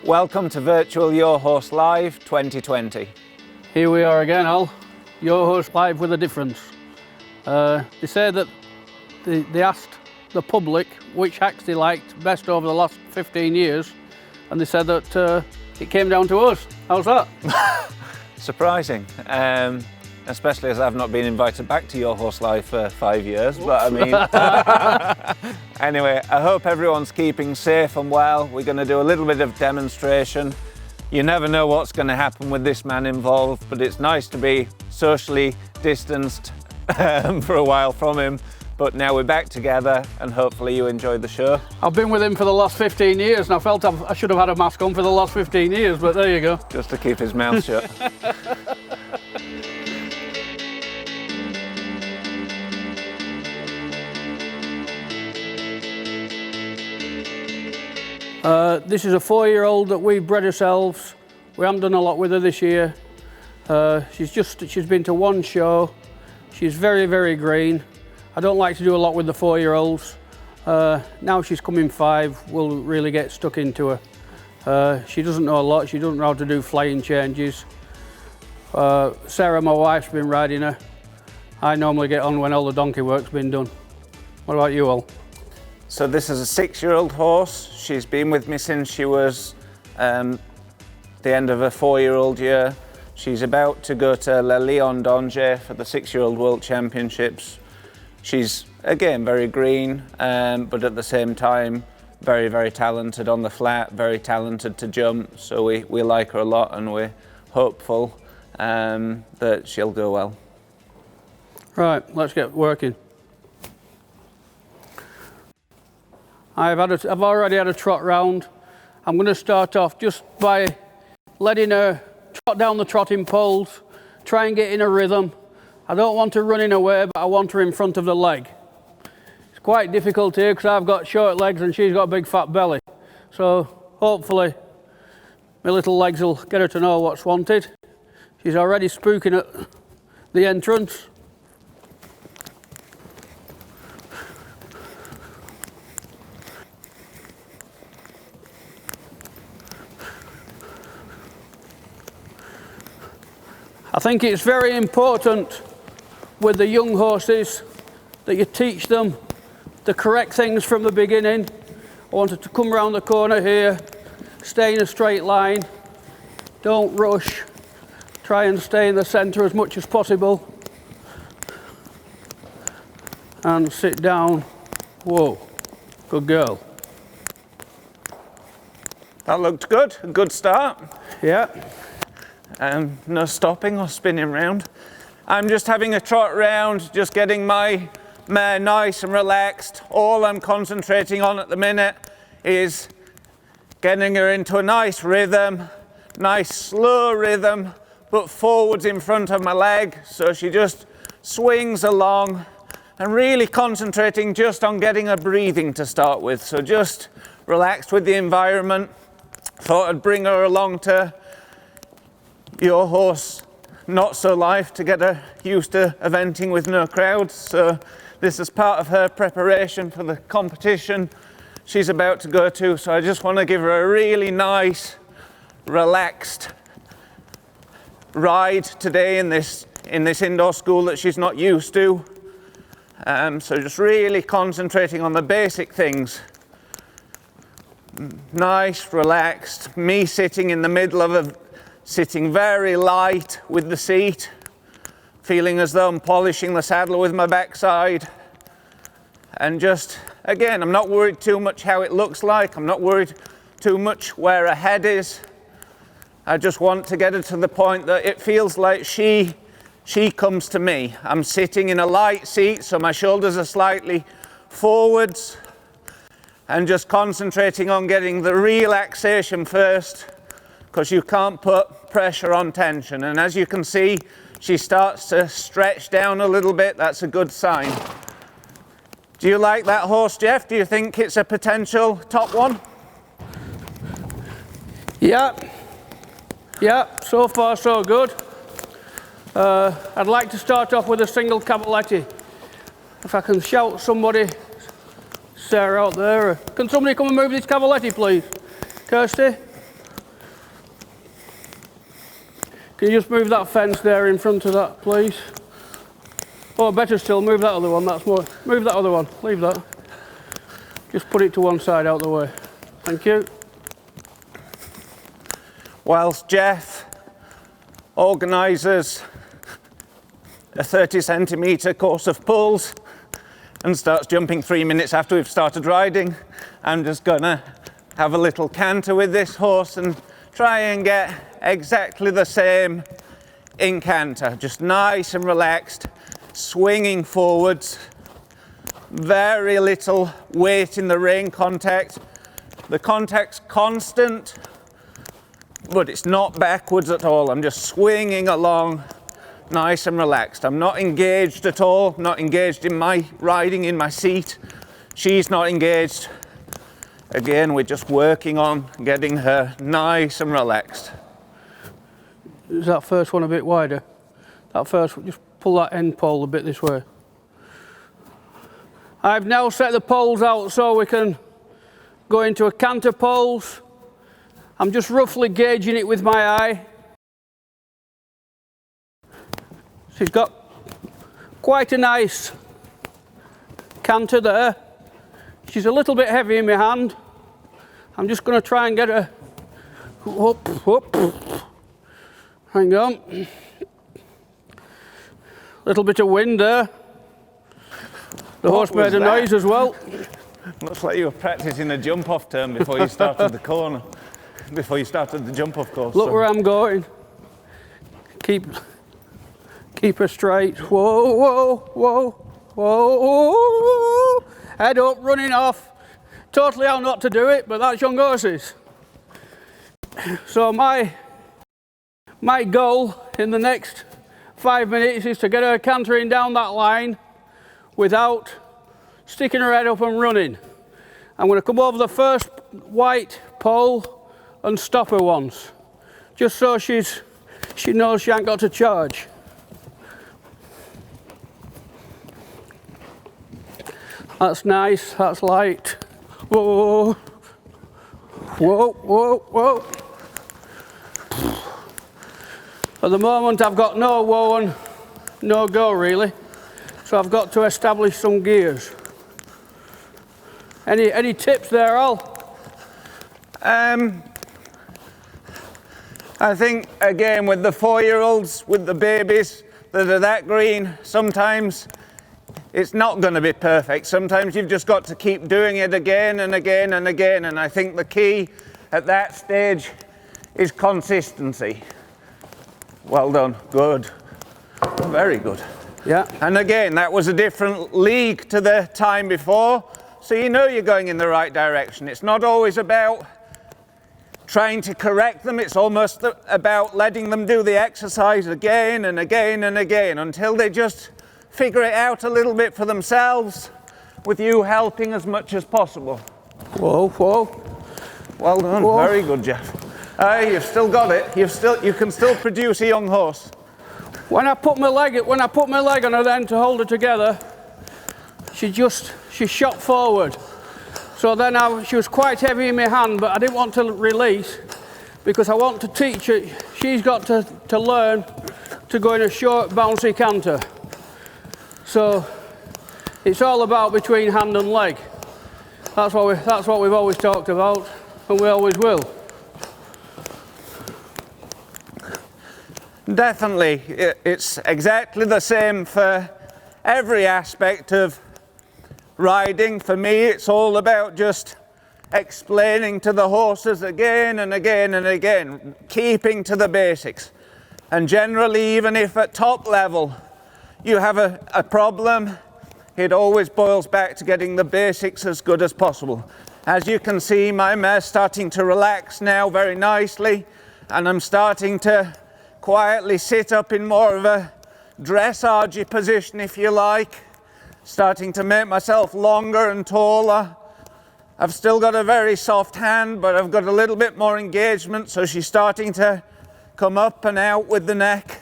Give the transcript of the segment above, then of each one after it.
Welcome to Virtual Your Horse Live 2020. Here we are again, Al. Your Horse Live with a difference. They say that they asked the public which hacks they liked best over the last 15 years, and they said that it came down to us. How's that? Surprising, especially as I've not been invited back to Your Horse Live for 5 years, but I mean... Anyway, I hope everyone's keeping safe and well. We're going to do a little bit of demonstration. You never know what's going to happen with this man involved, but it's nice to be socially distanced for a while from him. But now we're back together and hopefully you enjoyed the show. I've been with him for the last 15 years and I felt I should have had a mask on for the last 15 years, but there you go. Just to keep his mouth shut. This is a 4-year-old that we've bred ourselves. We haven't done a lot with her this year. She's been to one show. She's very, very green. I don't like to do a lot with the 4-year-olds. Now she's coming 5, we'll really get stuck into her. She doesn't know a lot. She doesn't know how to do flying changes. Sarah, my wife's been riding her. I normally get on when all the donkey work's been done. What about you all? So this is a 6-year-old horse. She's been with me since she was the end of her 4-year-old year. She's about to go to Le Lion d'Angers for the 6-year-old World Championships. She's, again, very green, but at the same time, very, very talented on the flat, very talented to jump. So we like her a lot and we're hopeful that she'll go well. Right, let's get working. I've already had a trot round. I'm going to start off just by letting her trot down the trotting poles, try and get in a rhythm. I don't want her running away, but I want her in front of the leg. It's quite difficult here because I've got short legs and she's got a big fat belly. So hopefully my little legs will get her to know what's wanted. She's already spooking at the entrance. I think it's very important with the young horses that you teach them the correct things from the beginning. I want her to come around the corner here, stay in a straight line, don't rush, try and stay in the centre as much as possible, and sit down. Whoa, good girl. That looked good, a good start. Yeah. No stopping or spinning round. I'm just having a trot round, just getting my mare nice and relaxed. All I'm concentrating on at the minute is getting her into a nice rhythm, nice slow rhythm, but forwards in front of my leg, so she just swings along, and really concentrating just on getting her breathing to start with. So just relaxed with the environment. Thought I'd bring her along to Your Horse Not So Life to get her used to eventing with no crowds. So this is part of her preparation for the competition she's about to go to. So I just want to give her a really nice, relaxed ride today in this indoor school that she's not used to. So just really concentrating on the basic things. Nice, relaxed, me sitting in the middle of a sitting very light with the seat, feeling as though I'm polishing the saddle with my backside. And just, again, I'm not worried too much how it looks like. I'm not worried too much where her head is. I just want to get her to the point that it feels like she comes to me. I'm sitting in a light seat, so my shoulders are slightly forwards, and just concentrating on getting the relaxation first, because you can't put pressure on tension. And as you can see, she starts to stretch down a little bit. That's a good sign. Do you like that horse, Geoff? Do you think it's a potential top one? Yeah, so far so good. I'd like to start off with a single cavaletti. If I can shout somebody, Sarah out there, can somebody come and move this cavaletti please? Kirsty? Can you just move that fence there in front of that, please? Or better still, move that other one. That's more. Move that other one. Leave that. Just put it to one side out the way. Thank you. Whilst Geoff organises a 30-centimetre course of pulls and starts jumping 3 minutes after we've started riding, I'm just gonna have a little canter with this horse and try and get exactly the same in canter, just nice and relaxed, swinging forwards, very little weight in the rein contact. The contact's constant, but it's not backwards at all. I'm just swinging along, nice and relaxed. I'm not engaged at all, not engaged in my riding in my seat. She's not engaged. Again, we're just working on getting her nice and relaxed. Is that first one a bit wider? That first one, just pull that end pole a bit this way. I've now set the poles out so we can go into a canter poles. I'm just roughly gauging it with my eye. She's got quite a nice canter there. She's a little bit heavy in my hand. I'm just going to try and get her up. Hang on. Little bit of wind there. The horse made a noise as well. Looks like you were practicing a jump-off turn before you started the corner, before you started the jump-off course. Look where I'm going. Keep her straight. Whoa, whoa, whoa, whoa. Head up, running off. Totally how not to do it, but that's young horses. So my goal in the next 5 minutes is to get her cantering down that line without sticking her head up and running. I'm going to come over the first white pole and stop her once, just so she knows she ain't got to charge. That's nice, that's light. Whoa, whoa, whoa, whoa. At the moment I've got no whoa and no go really, so I've got to establish some gears. Any tips there, Al? I think again with the 4-year-olds, with the babies that are that green, sometimes it's not going to be perfect. Sometimes you've just got to keep doing it again and again and again, and I think the key at that stage is consistency. Well done, good, very good. Yeah. And again, that was a different league to the time before, so you know you're going in the right direction. It's not always about trying to correct them, it's almost about letting them do the exercise again and again and again until they just figure it out a little bit for themselves, with you helping as much as possible. Whoa, whoa. Well done, Whoa. Very good, Geoff. You've still got it. You can still produce a young horse. When I put my leg on her then to hold her together, she shot forward. So then she was quite heavy in my hand, but I didn't want to release because I want to teach her. She's got to learn to go in a short, bouncy canter. So it's all about between hand and leg. That's what we've always talked about, and we always will. Definitely, it's exactly the same for every aspect of riding. For me, it's all about just explaining to the horses again and again and again, keeping to the basics. And generally, even if at top level you have a problem, it always boils back to getting the basics as good as possible. As you can see, my mare's starting to relax now very nicely, and I'm starting to quietly sit up in more of a dressage position, if you like, starting to make myself longer and taller. I've still got a very soft hand, but I've got a little bit more engagement, so she's starting to come up and out with the neck,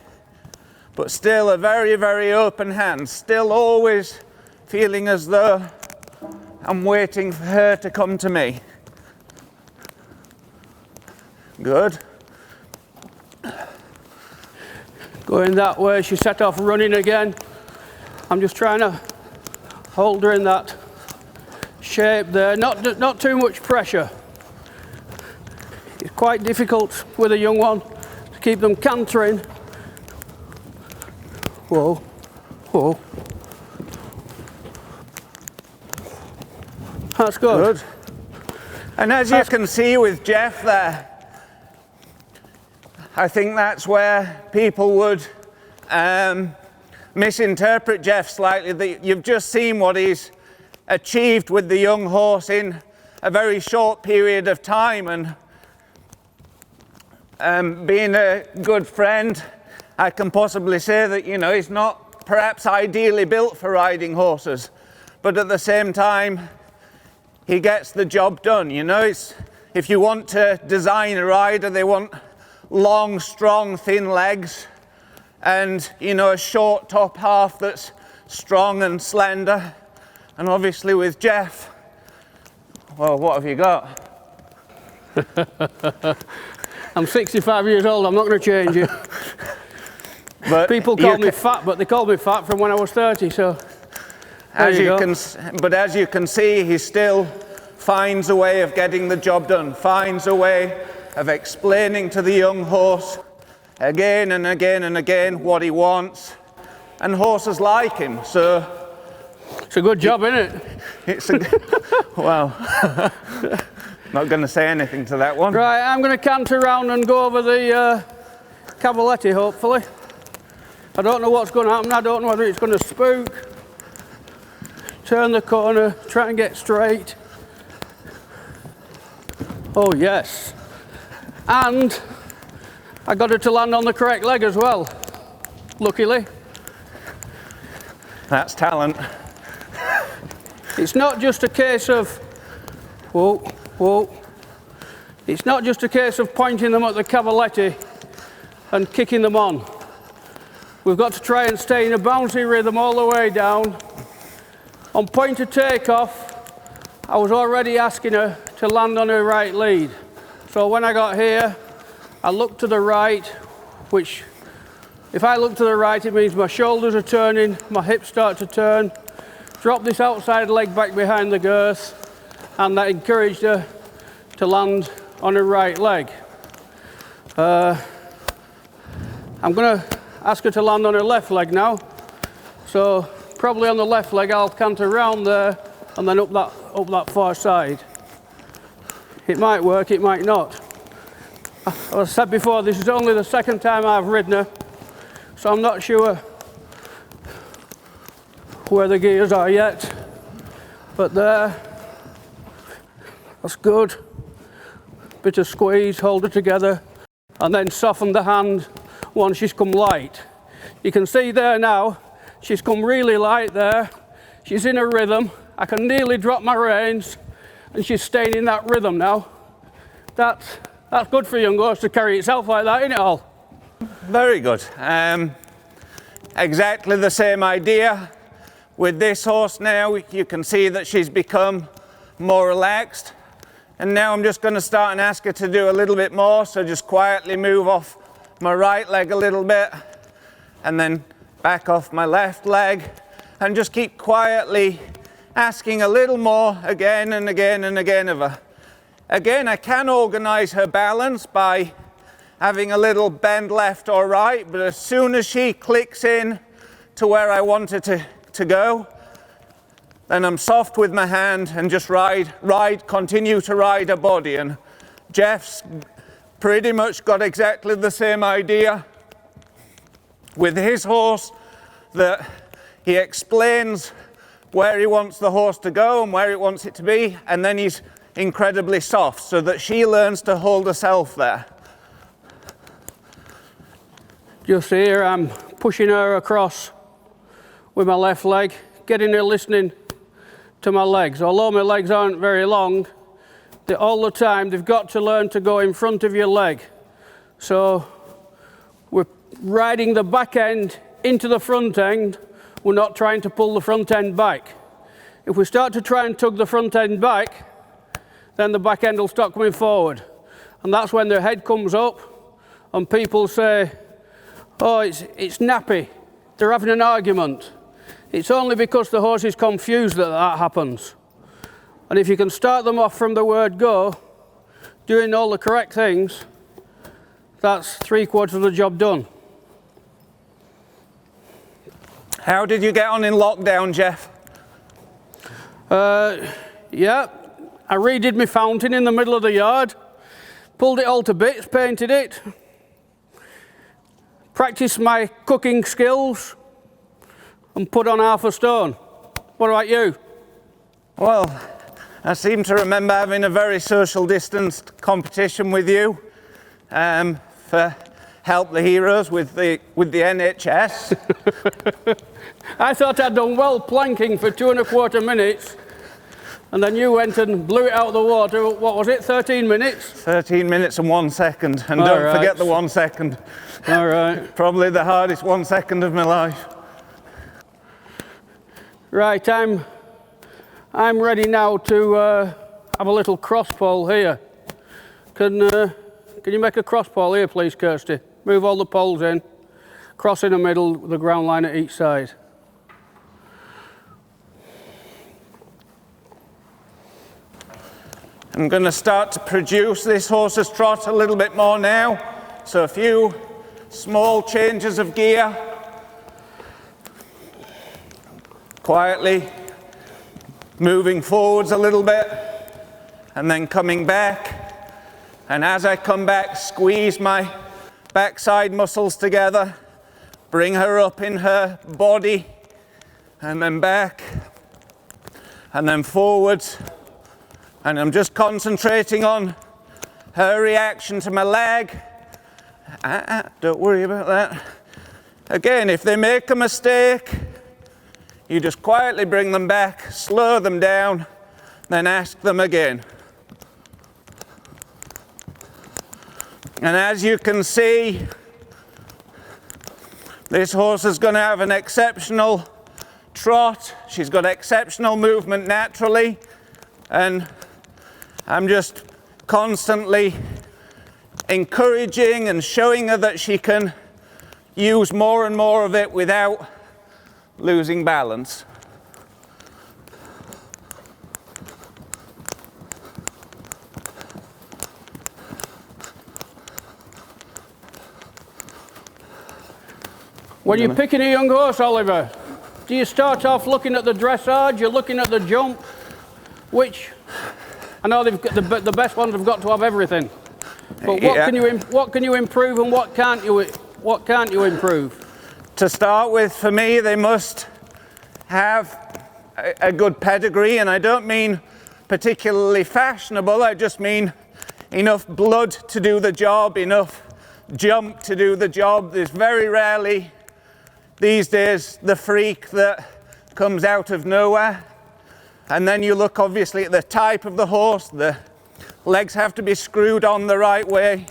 but still a very, very open hand, still always feeling as though I'm waiting for her to come to me. Good. Going that way, she set off running again. I'm just trying to hold her in that shape there, not too much pressure. It's quite difficult with a young one to keep them cantering. Whoa, whoa. That's good. And as you can see with Geoff there, I think that's where people would misinterpret Geoff slightly. That you've just seen what he's achieved with the young horse in a very short period of time, and being a good friend, I can possibly say that, you know, he's not perhaps ideally built for riding horses, but at the same time he gets the job done. You know, if you want to design a rider, they want long, strong, thin legs and, you know, a short top half that's strong and slender. And obviously with Geoff, well, what have you got? I'm 65 years old, I'm not going to change it. But people call me fat, but they called me fat from when I was 30, so as you can see, he still finds a way of getting the job done, finds a way of explaining to the young horse again and again and again what he wants, and horses like him. So it's a good job, isn't it? It's a well, not going to say anything to that one. Right, I'm going to canter around and go over the cavaletti, hopefully. I don't know what's going to happen. I don't know whether it's going to spook. Turn the corner, try and get straight. Oh yes. And I got her to land on the correct leg as well, luckily. That's talent. It's not just a case of, whoa, whoa. It's not just a case of pointing them at the cavaletti and kicking them on. We've got to try and stay in a bouncy rhythm all the way down. On point of takeoff, I was already asking her to land on her right lead. So when I got here, I looked to the right, which, if I look to the right, it means my shoulders are turning, my hips start to turn. Drop this outside leg back behind the girth, and that encouraged her to land on her right leg. I'm going to ask her to land on her left leg now. So probably on the left leg I'll canter round there and then up that far side. It might work, it might not. As I said before, this is only the second time I've ridden her, so I'm not sure where the gears are yet. But there, that's good. Bit of squeeze, hold her together, and then soften the hand once she's come light. You can see there now, she's come really light there. She's in a rhythm. I can nearly drop my reins, and she's staying in that rhythm now. That's good for a young horse to carry itself like that, isn't it all? Very good. Exactly the same idea with this horse now. You can see that she's become more relaxed. And now I'm just going to start and ask her to do a little bit more. So just quietly move off my right leg a little bit and then back off my left leg, and just keep quietly asking a little more again and again and again of her. Again, I can organize her balance by having a little bend left or right, but as soon as she clicks in to where I want her to go, then I'm soft with my hand and just continue to ride her body. And Geoff's pretty much got exactly the same idea with his horse, that he explains where he wants the horse to go and where he wants it to be, and then he's incredibly soft so that she learns to hold herself there. Just here, I'm pushing her across with my left leg, getting her listening to my legs. Although my legs aren't very long, all the time they've got to learn to go in front of your leg. So we're riding the back end into the front end. We're not trying to pull the front end back. If we start to try and tug the front end back, then the back end will start coming forward. And that's when their head comes up and people say, Oh, it's nappy. They're having an argument. It's only because the horse is confused that that happens. And if you can start them off from the word go, doing all the correct things, that's 3/4 of the job done. How did you get on in lockdown, Geoff? Yeah, I redid my fountain in the middle of the yard, pulled it all to bits, painted it, practiced my cooking skills and put on half a stone. What about you? Well, I seem to remember having a very social distanced competition with you for Help the Heroes with the NHS. I thought I'd done well planking for 2¼ minutes, and then you went and blew it out of the water. What was it, 13 minutes? 13 minutes and 1 second, and All don't right. forget the 1 second. All right. Probably the hardest 1 second of my life. Right, I'm ready now to have a little cross pole here. Can you make a cross pole here, please, Kirsty? Move all the poles in, cross in the middle, the ground line at each side. I'm going to start to produce this horse's trot a little bit more now. So a few small changes of gear. Quietly moving forwards a little bit and then coming back. And as I come back, squeeze my backside muscles together, bring her up in her body, and then back, and then forwards. And I'm just concentrating on her reaction to my leg. Don't worry about that. Again, if they make a mistake, you just quietly bring them back, slow them down, then ask them again. And as you can see, this horse is going to have an exceptional trot. She's got exceptional movement naturally, and I'm just constantly encouraging and showing her that she can use more and more of it without losing balance. When you're picking a young horse, Oliver, do you start off looking at the dressage, you're looking at the jump, which, I know they've got the best ones have got to have everything, but what can you improve and what can't you improve? To start with, for me, they must have a good pedigree, and I don't mean particularly fashionable, I just mean enough blood to do the job, enough jump to do the job. There's very rarely these days the freak that comes out of nowhere. And then you look obviously at the type of the horse, the legs have to be screwed on the right way.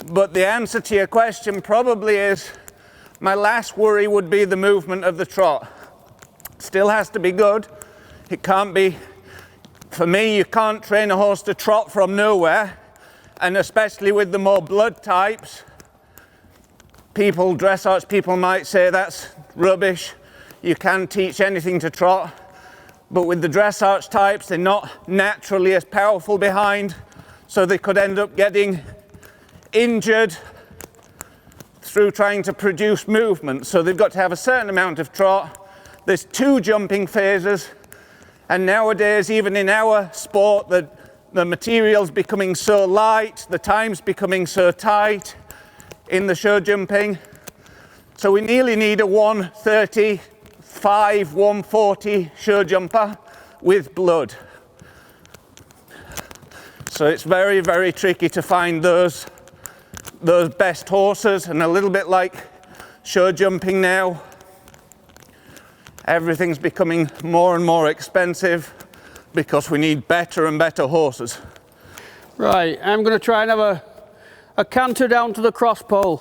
But the answer to your question probably is, my last worry would be the movement of the trot. Still has to be good. It can't be, for me, you can't train a horse to trot from nowhere, and especially with the more blood types, dressage people might say that's rubbish. You can teach anything to trot, but with the dressage types, they're not naturally as powerful behind, so they could end up getting injured through trying to produce movement. So they've got to have a certain amount of trot. There's 2 jumping phases, and nowadays, even in our sport, the material's becoming so light, the time's becoming so tight in the show jumping. So we nearly need a 135, 140 show jumper with blood. So it's very, very tricky to find those best horses, and a little bit like show jumping now, everything's becoming more and more expensive because we need better and better horses. Right, I'm going to try and have a canter down to the cross pole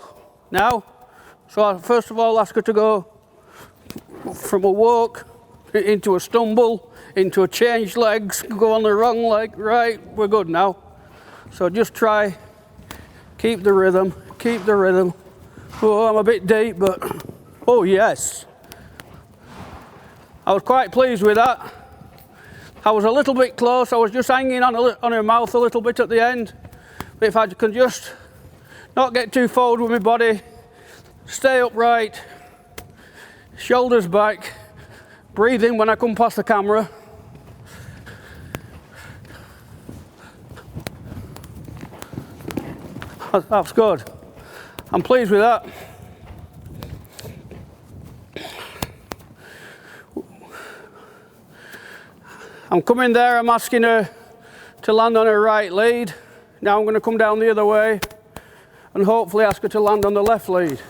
now. So I first of all ask her to go from a walk into a stumble, into a change legs, go on the wrong leg. Right, we're good now. So just try, keep the rhythm, Oh, I'm a bit deep, but oh yes. I was quite pleased with that. I was a little bit close. I was just hanging on her mouth a little bit at the end. But if I can just not get too forward with my body, stay upright, shoulders back, breathe in when I come past the camera. That's good. I'm pleased with that. I'm coming there, I'm asking her to land on her right lead. Now I'm going to come down the other way and hopefully ask her to land on the left lead.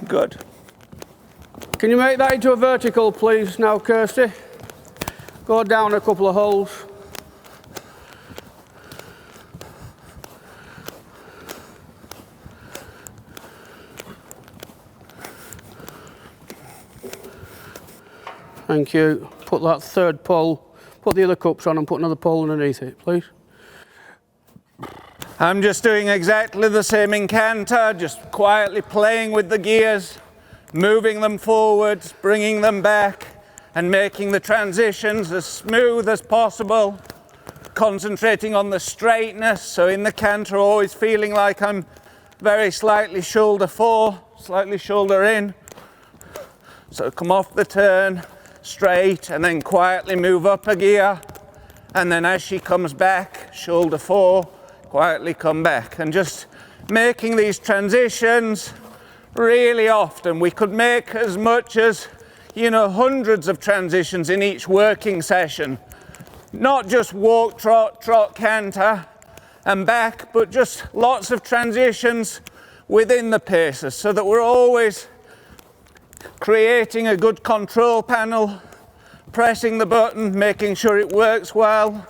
Good. Can you make that into a vertical, please, now, Kirsty? Go down a couple of holes. Thank you. Put that third pole, put the other cups on and put another pole underneath it, please. I'm just doing exactly the same in canter, just quietly playing with the gears, moving them forwards, bringing them back, and making the transitions as smooth as possible, concentrating on the straightness, so in the canter always feeling like I'm very slightly shoulder fore, slightly shoulder in. So come off the turn, straight, and then quietly move up a gear, and then as she comes back, shoulder fore, quietly come back, and just making these transitions really often. We could make as much as, hundreds of transitions in each working session. Not just walk, trot, trot, canter and back, but just lots of transitions within the paces so that we're always creating a good control panel, pressing the button, making sure it works well.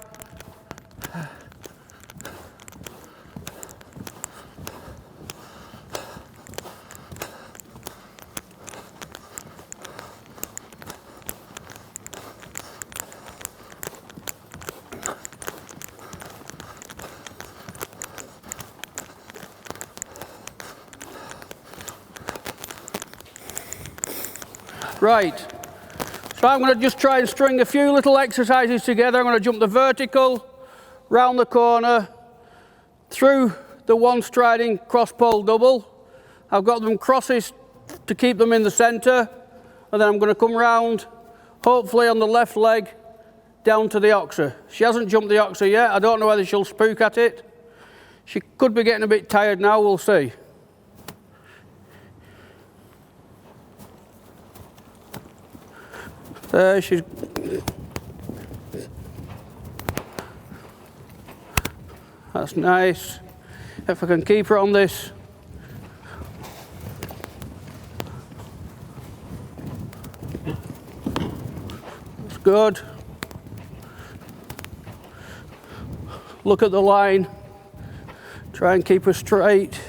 Right, so I'm going to just try and string a few little exercises together. I'm going to jump the vertical, round the corner, through the one striding cross pole double. I've got them crosses to keep them in the centre, and then I'm going to come round, hopefully on the left leg, down to the oxer. She hasn't jumped the oxer yet. I don't know whether she'll spook at it. She could be getting a bit tired now, we'll see. There she's... That's nice. If I can keep her on this. That's good. Look at the line. Try and keep her straight.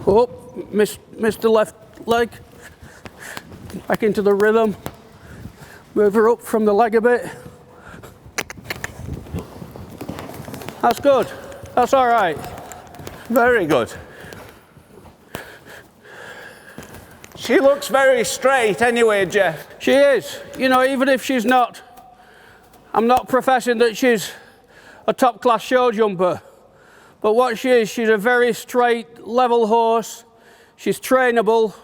Oh, missed the left leg. Back into the rhythm. Move her up from the leg a bit. That's good. That's all right. Very good. She looks very straight anyway, Geoff. She is. You know, even if she's not, I'm not professing that she's a top-class show jumper. But what she is, she's a very straight, level horse. She's trainable,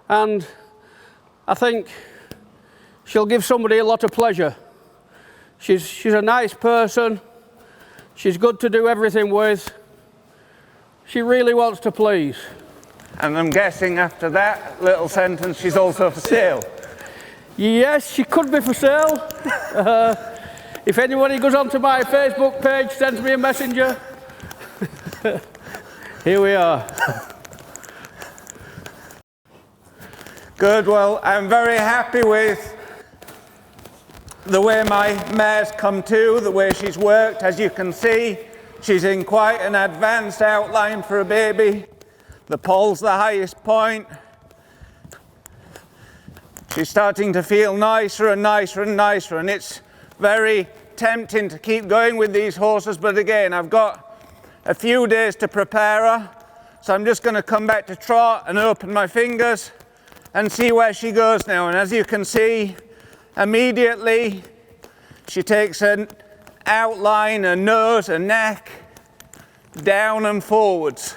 and I think she'll give somebody a lot of pleasure. She's a nice person. She's good to do everything with. She really wants to please. And I'm guessing after that little sentence, she's also for sale. Yes, she could be for sale. If anybody goes onto my Facebook page, sends me a messenger. Here we are. Good, well, I'm very happy with the way my mare's come to, the way she's worked, as you can see, she's in quite an advanced outline for a baby. The poll's the highest point. She's starting to feel nicer and nicer and nicer, and it's very tempting to keep going with these horses, but again, I've got a few days to prepare her, so I'm just going to come back to trot and open my fingers and see where she goes now. And as you can see, immediately she takes an outline, a nose, a neck, down and forwards.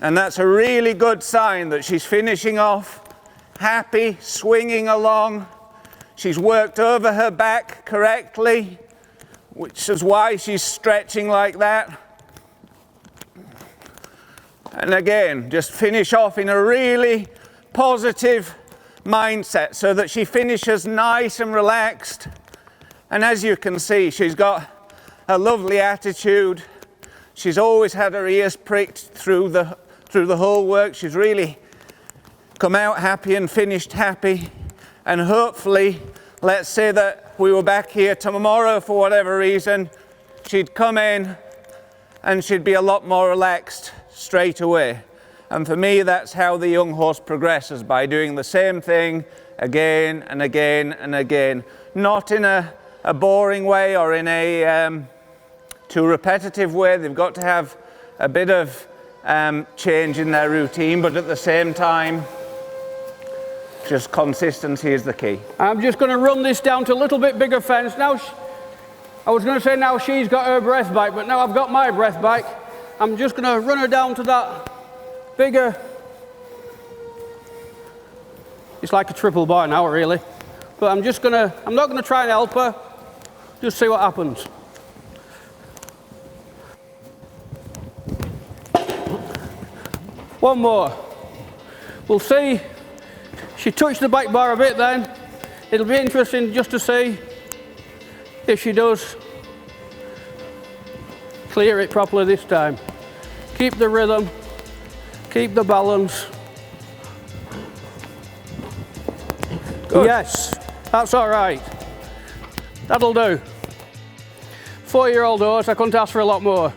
And that's a really good sign that she's finishing off happy, swinging along. She's worked over her back correctly, which is why she's stretching like that. And again, just finish off in a really positive mindset so that she finishes nice and relaxed. And as you can see, she's got a lovely attitude. She's always had her ears pricked through the whole work. She's really come out happy and finished happy. And hopefully, let's say that we were back here tomorrow for whatever reason, she'd come in and she'd be a lot more relaxed straight away. And for me, that's how the young horse progresses, by doing the same thing again and again and again. Not in a boring way or in a too repetitive way. They've got to have a bit of change in their routine, but at the same time, just consistency is the key. I'm just going to run this down to a little bit bigger fence. Now, I was going to say now she's got her breath bike, but now I've got my breath bike. I'm just going to run her down to that bigger. It's like a triple bar now, really. But I'm not going to try and help her. Just see what happens. One more. We'll see. She touched the back bar a bit then. It'll be interesting just to see if she does clear it properly this time. Keep the rhythm, keep the balance. Good. Yes, that's all right. That'll do. 4-year-old horse, I couldn't ask for a lot more.